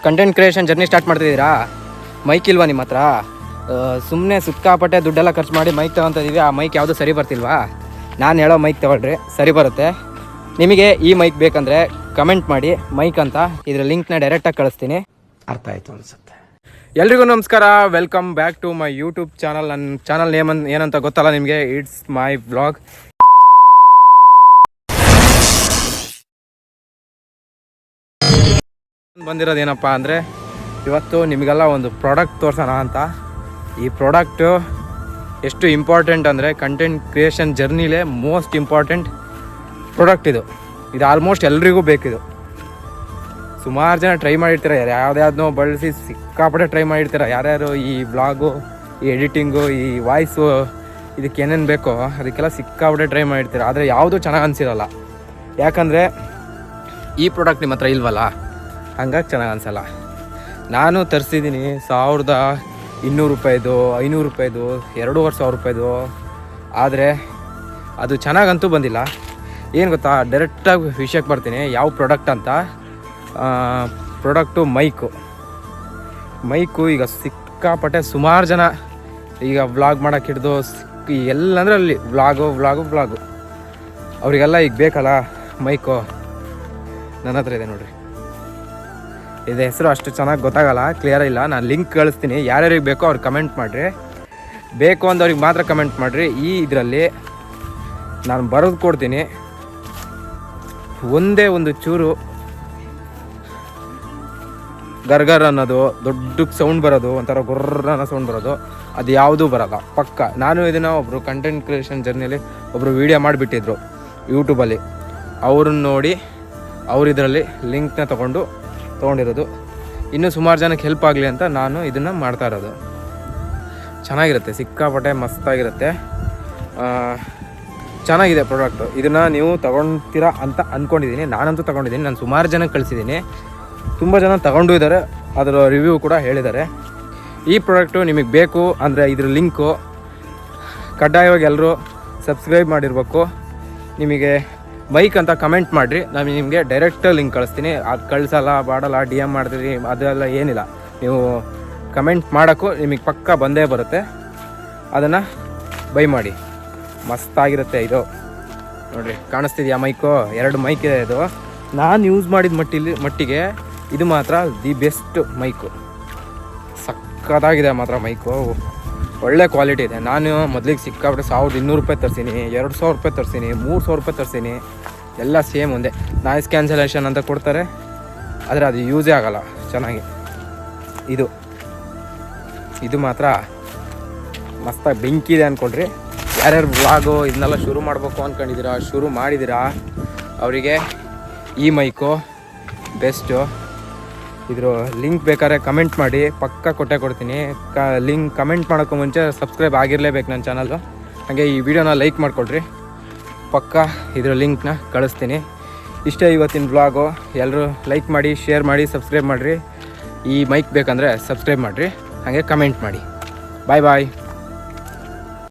Content creation journey start ಮಾಡ್ತಿದ್ದೀರಾ? Mic ಇಲ್ವಾ ನಿಮ್ಮ ಹತ್ರ? ಸುಮ್ಮನೆ ಸಿಕ್ಕಾಪಟ್ಟೆ ದುಡ್ಡೆಲ್ಲ ಖರ್ಚು ಮಾಡಿ ಮೈಕ್ ತೊಗೊತಿದ್ದೀವಿ. ಆ ಮೈಕ್ ಯಾವುದು ಸರಿ ಬರ್ತಿಲ್ವಾ? ನಾನು ಹೇಳೋ ಮೈಕ್ ತೊಗೊಳ್ರಿ, ಸರಿ ಬರುತ್ತೆ. ನಿಮಗೆ ಈ ಮೈಕ್ ಬೇಕಂದರೆ ಕಮೆಂಟ್ ಮಾಡಿ ಮೈಕ್ ಅಂತ, ಇದರ ಲಿಂಕ್ನ ಡೈರೆಕ್ಟಾಗಿ ಕಳಿಸ್ತೀನಿ. ಅರ್ಥ ಆಯಿತು ಅನಿಸುತ್ತೆ. ಎಲ್ರಿಗೂ ನಮಸ್ಕಾರ, welcome back to my YouTube channel. ನನ್ನ ಚಾನಲ್ ನೇಮ್ ಏನಂತ ಗೊತ್ತಲ್ಲ ನಿಮಗೆ? It's my vlog. ಬಂದಿರೋದೇನಪ್ಪ ಅಂದರೆ, ಇವತ್ತು ನಿಮಗೆಲ್ಲ ಒಂದು ಪ್ರಾಡಕ್ಟ್ ತೋರ್ಸೋಣ ಅಂತ. ಈ ಪ್ರಾಡಕ್ಟು ಎಷ್ಟು ಇಂಪಾರ್ಟೆಂಟ್ ಅಂದರೆ ಕಂಟೆಂಟ್ ಕ್ರಿಯೇಷನ್ ಜರ್ನಿಲೇ ಮೋಸ್ಟ್ ಇಂಪಾರ್ಟೆಂಟ್ ಪ್ರಾಡಕ್ಟ್ ಇದು ಆಲ್ಮೋಸ್ಟ್ ಎಲ್ರಿಗೂ ಬೇಕಿದು. ಸುಮಾರು ಜನ ಟ್ರೈ ಮಾಡಿರ್ತಾರೆ, ಯಾವುದ್ಯಾವುದನ್ನೋ ಬಳಸಿ ಸಿಕ್ಕಾಪಟ್ಟೆ ಟ್ರೈ ಮಾಡಿರ್ತಾರೆ. ಯಾರ್ಯಾರು ಈ ವ್ಲಾಗು, ಈ ಎಡಿಟಿಂಗು, ಈ ವಾಯ್ಸು, ಇದಕ್ಕೆ ಏನೇನು ಬೇಕೋ ಅದಕ್ಕೆಲ್ಲ ಸಿಕ್ಕಾಪಟ್ಟೆ ಟ್ರೈ ಮಾಡಿರ್ತಾರೆ. ಆದರೆ ಯಾವುದೂ ಚೆನ್ನಾಗಿ ಅನಿಸಿರಲ್ಲ. ಯಾಕಂದರೆ ಈ ಪ್ರಾಡಕ್ಟ್ ನಿಮ್ಮ ಹತ್ರ ಇಲ್ವಲ್ಲ, ಹಂಗಾಗಿ ಚೆನ್ನಾಗಿ ಅನಿಸಲ್ಲ. ನಾನು ತರಿಸಿದ್ದೀನಿ 1200 ರೂಪಾಯಿದು, 500 ರೂಪಾಯಿದು, 2500 ರೂಪಾಯಿದು. ಆದರೆ ಅದು ಚೆನ್ನಾಗಂತೂ ಬಂದಿಲ್ಲ. ಏನು ಗೊತ್ತಾ, ಡೈರೆಕ್ಟಾಗಿ ವಿಷಯಕ್ಕೆ ಬರ್ತೀನಿ. ಯಾವ ಪ್ರಾಡಕ್ಟ್ ಅಂತ? Product mic. ಈಗ ಸಿಕ್ಕಾಪಟ್ಟೆ ಸುಮಾರು ಜನ ಈಗ ವ್ಲಾಗ್ ಮಾಡೋಕ್ಕೆ ಹಿಡಿದು ಎಲ್ಲಂದ್ರೆ ಅಲ್ಲಿ ವ್ಲಾಗು ಅವರಿಗೆಲ್ಲ ಈಗ ಬೇಕಲ್ಲ ಮೈಕು. ನನ್ನ ಹತ್ರ ಇದೆ ನೋಡಿರಿ. ಇದು ಹೆಸರು ಅಷ್ಟು ಚೆನ್ನಾಗಿ ಗೊತ್ತಾಗಲ್ಲ, ಕ್ಲಿಯರ್ ಇಲ್ಲ. ನಾನು ಲಿಂಕ್ ಕಳಿಸ್ತೀನಿ. ಯಾರ್ಯಾರಿಗೆ ಬೇಕೋ ಅವ್ರಿಗೆ ಕಮೆಂಟ್ ಮಾಡಿರಿ. ಬೇಕು ಅಂದವ್ರಿಗೆ ಮಾತ್ರ ಕಮೆಂಟ್ ಮಾಡಿರಿ. ಈ ಇದರಲ್ಲಿ ನಾನು ಬರೆದು ಕೊಡ್ತೀನಿ. ಒಂದೇ ಒಂದು ಚೂರು ಗರ್ಗರ್ ಅನ್ನೋದು, ದೊಡ್ಡ ಸೌಂಡ್ ಬರೋದು, ಒಂಥರ ಗೊರ್ರ ಅನ್ನೋ ಸೌಂಡ್ ಬರೋದು, ಅದು ಯಾವುದೂ ಬರೋಲ್ಲ ಪಕ್ಕ. ನಾನು ಇದನ್ನು ಒಬ್ಬರು ಕಂಟೆಂಟ್ ಕ್ರಿಯೇಷನ್ ಜರ್ನಿಯಲ್ಲಿ ಒಬ್ಬರು ವೀಡಿಯೋ ಮಾಡಿಬಿಟ್ಟಿದ್ರು ಯೂಟ್ಯೂಬಲ್ಲಿ. ಅವ್ರನ್ನ ನೋಡಿ ಅವ್ರು ಇದರಲ್ಲಿ ಲಿಂಕ್ನ ತೊಗೊಂಡಿರೋದು. ಇನ್ನೂ ಸುಮಾರು ಜನಕ್ಕೆ ಹೆಲ್ಪ್ ಆಗಲಿ ಅಂತ ನಾನು ಇದನ್ನು ಮಾಡ್ತಾ ಇರೋದು. ಚೆನ್ನಾಗಿರುತ್ತೆ, ಸಿಕ್ಕಾಪಟ್ಟೆ ಮಸ್ತಾಗಿರುತ್ತೆ, ಚೆನ್ನಾಗಿದೆ ಪ್ರಾಡಕ್ಟು. ಇದನ್ನು ನೀವು ತೊಗೊಳ್ತೀರಾ ಅಂತ ಅಂದ್ಕೊಂಡಿದ್ದೀನಿ. ನಾನಂತೂ ತೊಗೊಂಡಿದ್ದೀನಿ. ನಾನು ಸುಮಾರು ಜನಕ್ಕೆ ಕಳಿಸಿದ್ದೀನಿ. ತುಂಬ ಜನ ತೊಗೊಂಡು ಇದ್ದಾರೆ, ಅದರ ರಿವ್ಯೂ ಕೂಡ ಹೇಳಿದ್ದಾರೆ. ಈ ಪ್ರಾಡಕ್ಟು ನಿಮಗೆ ಬೇಕು ಅಂದರೆ ಇದ್ರ ಲಿಂಕು ಕಡ್ಡಾಯವಾಗಿ ಎಲ್ಲರೂ ಸಬ್ಸ್ಕ್ರೈಬ್ ಮಾಡಿರ್ಬೇಕು. ನಿಮಗೆ ಮೈಕ್ ಅಂತ ಕಮೆಂಟ್ ಮಾಡಿರಿ, ನಾನು ನಿಮಗೆ ಡೈರೆಕ್ಟ್ ಲಿಂಕ್ ಕಳಿಸ್ತೀನಿ. ಅದು ಕಳಿಸಲ್ಲ, ಬಾಡಲ್ಲ, ಡಿ ಎಮ್ ಮಾಡ್ತೀರಿ, ಅದೆಲ್ಲ ಏನಿಲ್ಲ. ನೀವು ಕಮೆಂಟ್ ಮಾಡೋಕ್ಕೂ ನಿಮಗೆ ಪಕ್ಕ ಬಂದೇ ಬರುತ್ತೆ. ಅದನ್ನು ಬೈ ಮಾಡಿ. ಮಸ್ತಾಗಿರುತ್ತೆ ಇದು. ನೋಡಿರಿ, ಕಾಣಿಸ್ತಿದೆಯಾ ಮೈಕು? 2 ಮೈಕ್ ಇದೆ. ಇದು ನಾನು ಯೂಸ್ ಮಾಡಿದ ಮಟ್ಟಿಗೆ ಇದು ಮಾತ್ರ ದಿ ಬೆಸ್ಟ್ ಮೈಕು. ಸಕ್ಕತ್ತಾಗಿದೆ ಮಾತ್ರ ಮೈಕು, ಒಳ್ಳೆ ಕ್ವಾಲಿಟಿ ಇದೆ. ನಾನು ಮೊದಲಿಗೆ ಸಿಕ್ಕಾಬಿಟ್ಟು 1200 ರೂಪಾಯಿ ತರಿಸೀನಿ, 2000 ರೂಪಾಯಿ ತರಿಸೀನಿ, 3000 ರೂಪಾಯಿ ತರಿಸೀನಿ. ಎಲ್ಲ ಸೇಮ್ ಒಂದೇ. ನಾಯ್ಸ್ ಕ್ಯಾನ್ಸಲೇಷನ್ ಅಂತ ಕೊಡ್ತಾರೆ, ಆದರೆ ಅದು ಯೂಸೇ ಆಗೋಲ್ಲ ಚೆನ್ನಾಗಿ. ಇದು ಮಾತ್ರ ಮಸ್ತಾಗಿ ಬೆಂಕಿದೆ ಅಂದ್ಕೊಳ್ರಿ. ಯಾರ್ಯಾರು ವ್ಲಾಗು ಇದನ್ನೆಲ್ಲ ಶುರು ಮಾಡಬೇಕು ಅಂದ್ಕೊಂಡಿದ್ದೀರಾ, ಶುರು ಮಾಡಿದ್ದೀರಾ, ಅವರಿಗೆ ಈ ಮೈಕು ಬೆಸ್ಟು. ಇದ್ರ ಲಿಂಕ್ ಬೇಕಾದ್ರೆ ಕಮೆಂಟ್ ಮಾಡಿ, ಪಕ್ಕ ಕೊಡ್ತೀನಿ. ಲಿಂಕ್ ಕಮೆಂಟ್ ಮಾಡೋಕ್ಕೂ ಮುಂಚೆ ಸಬ್ಸ್ಕ್ರೈಬ್ ಆಗಿರಲೇಬೇಕು ನನ್ನ ಚಾನಲ್ಲು. ಹಾಗೆ ಈ ವಿಡಿಯೋನ ಲೈಕ್ ಮಾಡಿಕೊಡ್ರಿ. ಪಕ್ಕ ಇದ್ರ ಲಿಂಕ್ನ ಕಳಿಸ್ತೀನಿ. ಇಷ್ಟೇ ಇವತ್ತಿನ ವ್ಲಾಗು. ಎಲ್ಲರೂ ಲೈಕ್ ಮಾಡಿ, ಶೇರ್ ಮಾಡಿ, ಸಬ್ಸ್ಕ್ರೈಬ್ ಮಾಡಿರಿ. ಈ ಮೈಕ್ ಬೇಕಂದರೆ ಸಬ್ಸ್ಕ್ರೈಬ್ ಮಾಡಿರಿ, ಹಾಗೆ ಕಮೆಂಟ್ ಮಾಡಿ. ಬಾಯ್.